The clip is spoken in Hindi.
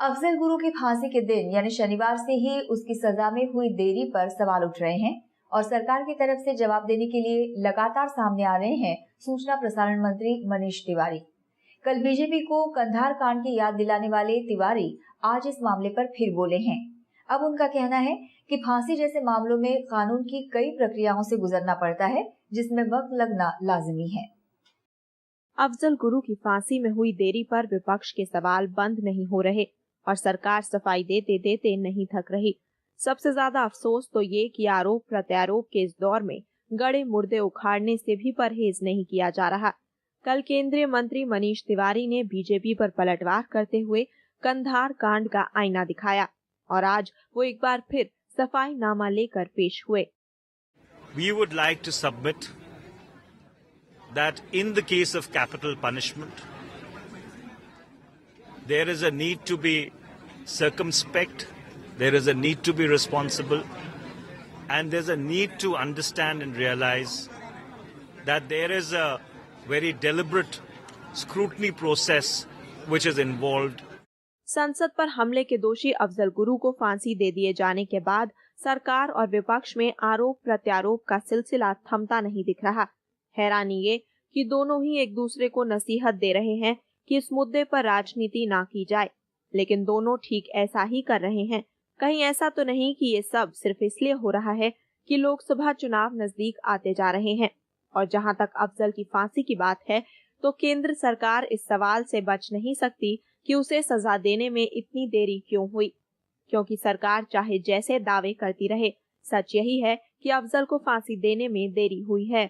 अफजल गुरु की फांसी के दिन यानी शनिवार से ही उसकी सजा में हुई देरी पर सवाल उठ रहे हैं और सरकार की तरफ से जवाब देने के लिए लगातार सामने आ रहे हैं सूचना प्रसारण मंत्री मनीष तिवारी। कल बीजेपी को कंधार कांड की याद दिलाने वाले तिवारी आज इस मामले पर फिर बोले हैं। अब उनका कहना है कि फांसी जैसे मामलों में कानून की कई प्रक्रियाओं से गुजरना पड़ता है, जिसमें वक्त लगना लाजिमी है। अफजल गुरु की फांसी में हुई देरी पर विपक्ष के सवाल बंद नहीं हो रहे और सरकार सफाई देते देते नहीं थक रही। सबसे ज्यादा अफसोस तो ये कि आरोप प्रत्यारोप के इस दौर में गड़े मुर्दे उखाड़ने से भी परहेज नहीं किया जा रहा। कल केंद्रीय मंत्री मनीष तिवारी ने बीजेपी पर पलटवार करते हुए कंधार कांड का आईना दिखाया और आज वो एक बार फिर सफाईनामा लेकर पेश हुए। We would like to submit that in the case of capital punishment, there is a need to be circumspect, there is a need to be responsible, and there's a need to understand and realize that there is a very deliberate scrutiny process which is involved. संसद पर हमले के दोषी अफजल गुरु को फांसी दे दिए जाने के बाद सरकार और विपक्ष में आरोप प्रत्यारोप का सिलसिला थमता नहीं दिख रहा। हैरानी ये कि दोनों ही एक दूसरे को नसीहत दे रहे हैं कि इस मुद्दे पर राजनीति ना की जाए, लेकिन दोनों ठीक ऐसा ही कर रहे हैं। कहीं ऐसा तो नहीं कि ये सब सिर्फ इसलिए हो रहा है कि लोकसभा चुनाव नजदीक आते जा रहे हैं। और जहां तक अफजल की फांसी की बात है तो केंद्र सरकार इस सवाल से बच नहीं सकती कि उसे सजा देने में इतनी देरी क्यों हुई, क्योंकि सरकार चाहे जैसे दावे करती रहे, सच यही है कि अफजल को फांसी देने में देरी हुई है।